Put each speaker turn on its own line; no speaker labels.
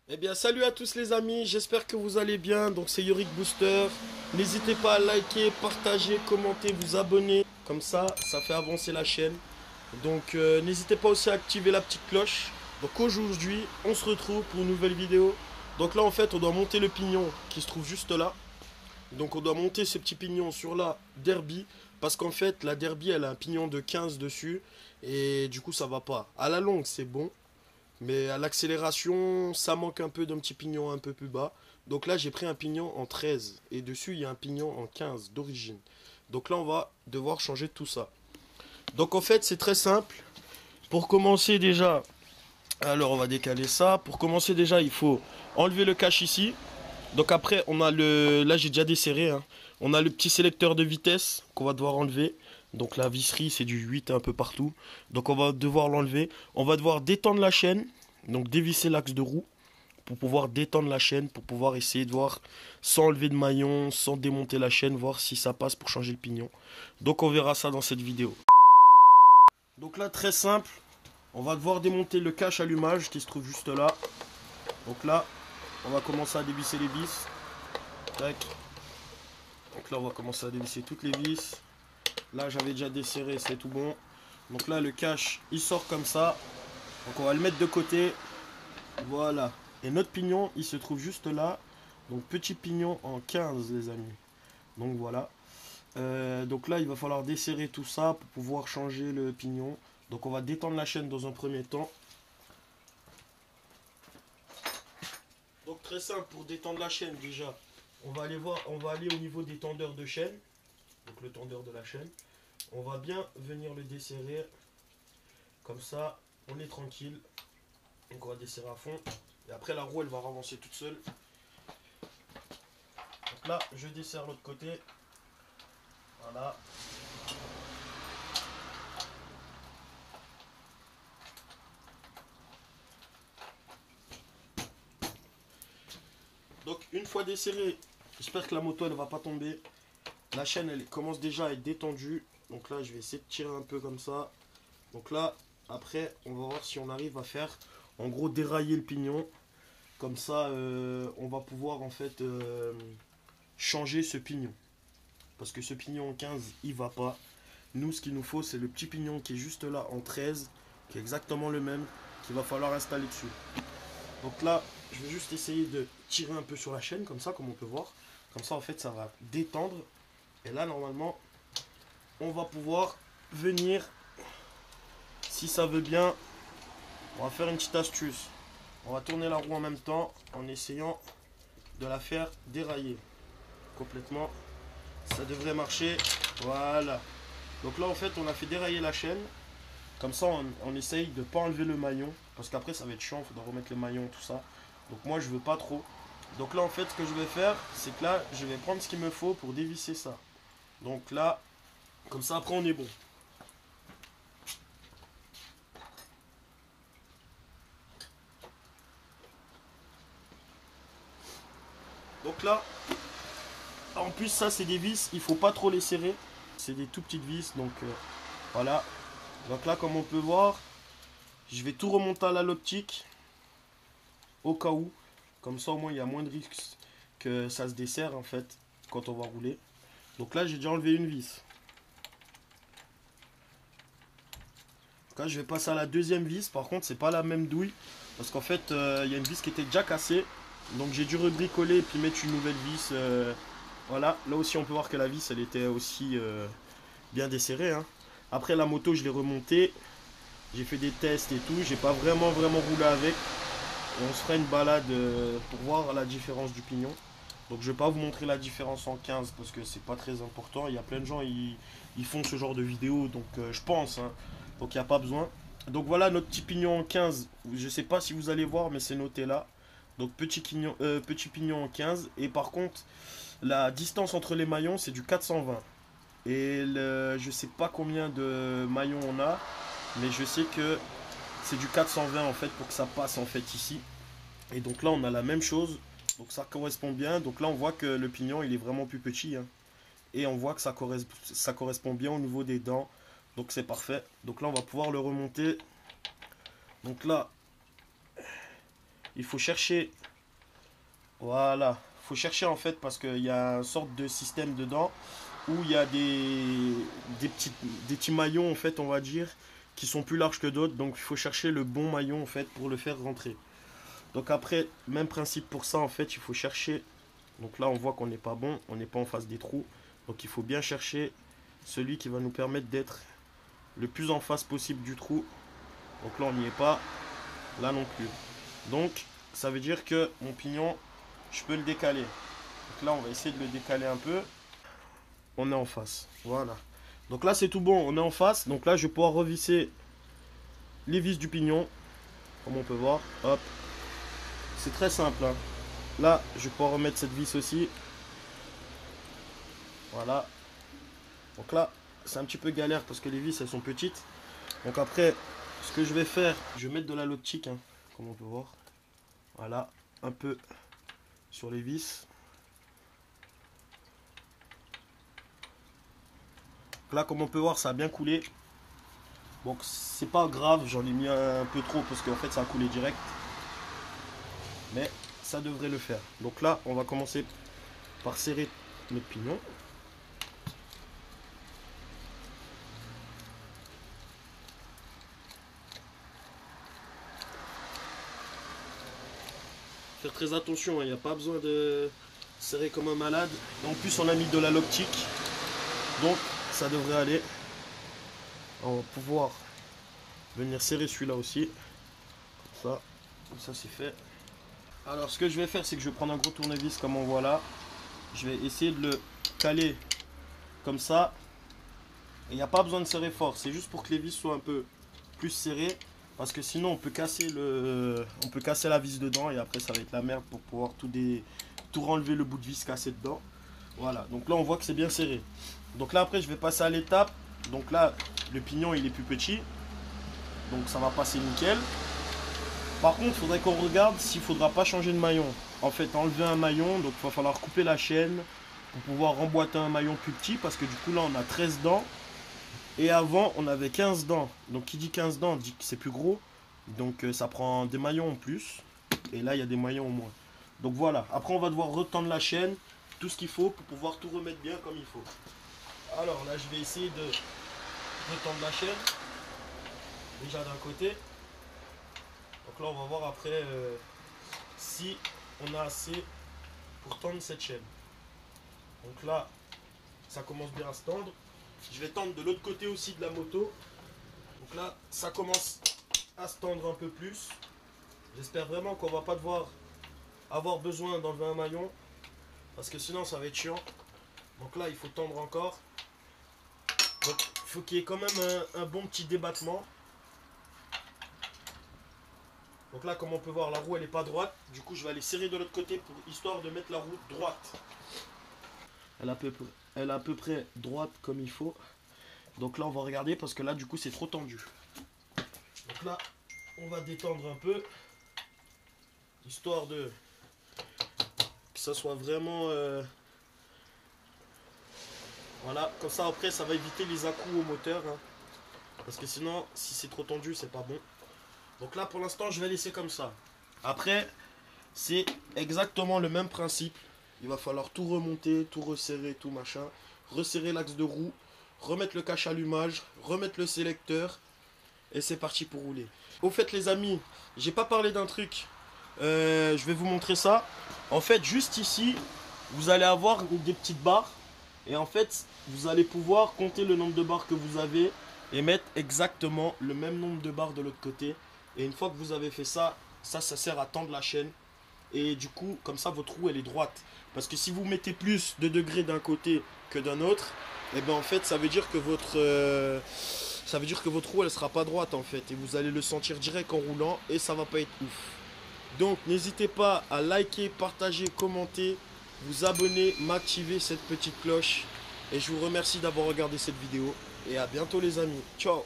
Eh bien, salut à tous les amis, j'espère que vous allez bien. Donc, c'est Yorick Booster. N'hésitez pas à liker, partager, commenter, vous abonner. Comme ça fait avancer la chaîne. Donc, n'hésitez pas aussi à activer la petite cloche. Donc, aujourd'hui, on se retrouve pour une nouvelle vidéo. Donc, là, en fait, on doit monter le pignon qui se trouve juste là. Donc, on doit monter ce petit pignon sur la Derby. Parce qu'en fait, la Derby, elle a un pignon de 15 dessus. Et du coup, ça va pas. À la longue, c'est bon. Mais à l'accélération, ça manque un peu d'un petit pignon un peu plus bas. Donc là, j'ai pris un pignon en 13. Et dessus, il y a un pignon en 15 d'origine. Donc là, on va devoir changer tout ça. Donc en fait, c'est très simple. Pour commencer déjà, alors on va décaler ça. Pour commencer déjà, il faut enlever le cache ici. Donc après, on a le... Là, j'ai déjà desserré, hein. On a le petit sélecteur de vitesse qu'on va devoir enlever. Donc la visserie, c'est du 8 un peu partout. Donc on va devoir l'enlever. On va devoir détendre la chaîne. Donc dévisser l'axe de roue pour pouvoir détendre la chaîne, pour pouvoir essayer de voir sans enlever de maillon, sans démonter la chaîne, voir si ça passe pour changer le pignon. Donc on verra ça dans cette vidéo. Donc là, très simple. On va devoir démonter le cache allumage qui se trouve juste là. Donc là, on va commencer à dévisser les vis. Tac. Donc là, on va commencer à dévisser toutes les vis. Là, j'avais déjà desserré, c'est tout bon. Donc là, le cache, il sort comme ça. Donc on va le mettre de côté. Voilà. Et notre pignon, il se trouve juste là. Donc petit pignon en 15, les amis. Donc voilà. Donc là, il va falloir desserrer tout ça pour pouvoir changer le pignon. Donc on va détendre la chaîne dans un premier temps. Donc très simple pour détendre la chaîne déjà. On va aller au niveau des tendeurs de chaîne. Donc le tendeur de la chaîne. On va bien venir le desserrer. Comme ça, on est tranquille. Donc on va desserrer à fond. Et après la roue, elle va avancer toute seule. Donc là, je desserre l'autre côté. Voilà. Donc une fois desserré, j'espère que la moto elle va pas tomber. La chaîne elle commence déjà à être détendue. Donc là je vais essayer de tirer un peu comme ça. Donc là après on va voir si on arrive à faire en gros dérailler le pignon. Comme ça on va pouvoir en fait changer ce pignon. Parce que ce pignon en 15 il va pas. Nous ce qu'il nous faut c'est le petit pignon qui est juste là en 13. Qui est exactement le même. Qu'il va falloir installer dessus. Donc là, je vais juste essayer de tirer un peu sur la chaîne, comme ça, comme on peut voir. Comme ça, en fait, ça va détendre. Et là, normalement, on va pouvoir venir, si ça veut bien, on va faire une petite astuce. On va tourner la roue en même temps, en essayant de la faire dérailler complètement. Ça devrait marcher. Voilà. Donc là, en fait, on a fait dérailler la chaîne. Comme ça, on essaye de ne pas enlever le maillon. Parce qu'après, ça va être chiant. Il faudra remettre le maillon, tout ça. Donc moi, je veux pas trop. Donc là, en fait, ce que je vais faire, c'est que là, je vais prendre ce qu'il me faut pour dévisser ça. Donc là, comme ça, après, on est bon. Donc là, en plus, ça, c'est des vis. Il faut pas trop les serrer. C'est des tout petites vis. Donc voilà. Donc là, comme on peut voir, je vais tout remonter à la l'optique. Au cas où. Comme ça, au moins, il y a moins de risques que ça se desserre, en fait, quand on va rouler. Donc là, j'ai déjà enlevé une vis. Donc là, je vais passer à la deuxième vis. Par contre, c'est pas la même douille. Parce qu'en fait, il y a une vis qui était déjà cassée. Donc j'ai dû rebricoler et puis mettre une nouvelle vis. Voilà. Là aussi, on peut voir que la vis, elle était aussi bien desserrée, hein. Après, la moto, je l'ai remontée. J'ai fait des tests et tout. J'ai pas vraiment roulé avec. Et on se fera une balade pour voir la différence du pignon. Donc je vais pas vous montrer la différence en 15 parce que c'est pas très important. Il y a plein de gens ils font ce genre de vidéos, donc je pense, hein. Donc il n'y a pas besoin. Donc voilà notre petit pignon en 15. Je sais pas si vous allez voir, mais c'est noté là. Donc petit pignon en 15. Et par contre, la distance entre les maillons c'est du 420. Et je sais pas combien de maillons on a, mais je sais que c'est du 420 en fait pour que ça passe en fait ici. Et donc là on a la même chose. Donc ça correspond bien. Donc là on voit que le pignon il est vraiment plus petit, hein. Et on voit que ça correspond bien au niveau des dents. Donc c'est parfait. Donc là on va pouvoir le remonter. Donc là il faut chercher. Voilà. Il faut chercher en fait parce qu'il y a une sorte de système dedans où il y a des petits maillons en fait, on va dire, qui sont plus larges que d'autres. Donc il faut chercher le bon maillon en fait pour le faire rentrer. Donc après, même principe pour ça en fait, il faut chercher. Donc là on voit qu'on n'est pas bon, on n'est pas en face des trous. Donc il faut bien chercher celui qui va nous permettre d'être le plus en face possible du trou. Donc là on n'y est pas, là non plus. Donc ça veut dire que mon pignon, je peux le décaler. Donc là on va essayer de le décaler un peu. On est en face, voilà. Donc là c'est tout bon, on est en face. Donc là je vais pouvoir revisser les vis du pignon, comme on peut voir. Hop, c'est très simple, hein. Là je vais pouvoir remettre cette vis aussi. Voilà. Donc là c'est un petit peu galère parce que les vis elles sont petites. Donc après ce que je vais faire, je vais mettre de la lottique, hein, comme on peut voir. Voilà, un peu sur les vis. Là comme on peut voir ça a bien coulé. Donc c'est pas grave, j'en ai mis un peu trop parce qu'en fait ça a coulé direct. Mais ça devrait le faire. Donc là on va commencer par serrer notre pignon. Faire très attention, il n'y a pas besoin de serrer comme un malade. En plus on a mis de la loptique. Donc ça devrait aller. On va pouvoir venir serrer celui-là aussi. Comme ça c'est fait. Alors ce que je vais faire, c'est que je vais prendre un gros tournevis comme on voit là. Je vais essayer de le caler comme ça. Et il n'y a pas besoin de serrer fort, c'est juste pour que les vis soient un peu plus serrées. Parce que sinon on peut casser la vis dedans et après ça va être la merde pour pouvoir tout renlever le bout de vis cassé dedans. Voilà, donc là on voit que c'est bien serré. Donc là après je vais passer à l'étape. Donc là le pignon il est plus petit. Donc ça va passer nickel. Par contre il faudrait qu'on regarde s'il ne faudra pas changer de maillon. En fait enlever un maillon, donc il va falloir couper la chaîne pour pouvoir remboîter un maillon plus petit. Parce que du coup là on a 13 dents. Et avant on avait 15 dents. Donc qui dit 15 dents dit que c'est plus gros. Donc ça prend des maillons en plus. Et là il y a des maillons en moins. Donc voilà, après on va devoir retendre la chaîne. Tout ce qu'il faut pour pouvoir tout remettre bien comme il faut. Alors là je vais essayer de retendre la chaîne. Déjà d'un côté. Donc là on va voir après si on a assez pour tendre cette chaîne. Donc là ça commence bien à se tendre. Je vais tendre de l'autre côté aussi de la moto. Donc là ça commence à se tendre un peu plus. J'espère vraiment qu'on va pas devoir avoir besoin d'enlever un maillon. Parce que sinon ça va être chiant. Donc là il faut tendre encore. Donc il faut qu'il y ait quand même un bon petit débattement. Donc là comme on peut voir la roue elle n'est pas droite. Du coup je vais aller serrer de l'autre côté pour histoire de mettre la roue droite. Elle est à peu près droite comme il faut. Donc là on va regarder parce que là du coup c'est trop tendu. Donc là on va détendre un peu. Histoire de que ça soit vraiment voilà, comme ça après ça va éviter les à-coups au moteur, hein. Parce que sinon si c'est trop tendu c'est pas bon. Donc là pour l'instant je vais laisser comme ça. Après c'est exactement le même principe. Il va falloir tout remonter, tout resserrer, tout machin. Resserrer l'axe de roue, remettre le cache-allumage, remettre le sélecteur. Et c'est parti pour rouler. Au fait les amis, j'ai pas parlé d'un truc. Je vais vous montrer ça. En fait juste ici, vous allez avoir des petites barres. Et en fait, vous allez pouvoir compter le nombre de barres que vous avez. Et mettre exactement le même nombre de barres de l'autre côté. Et une fois que vous avez fait ça, ça sert à tendre la chaîne. Et du coup, comme ça, votre roue elle est droite. Parce que si vous mettez plus de degrés d'un côté que d'un autre, et ben en fait ça veut dire que votre roue elle sera pas droite en fait. Et vous allez le sentir direct en roulant et ça va pas être ouf. Donc n'hésitez pas à liker, partager, commenter, vous abonner, m'activer cette petite cloche. Et je vous remercie d'avoir regardé cette vidéo. Et à bientôt les amis. Ciao.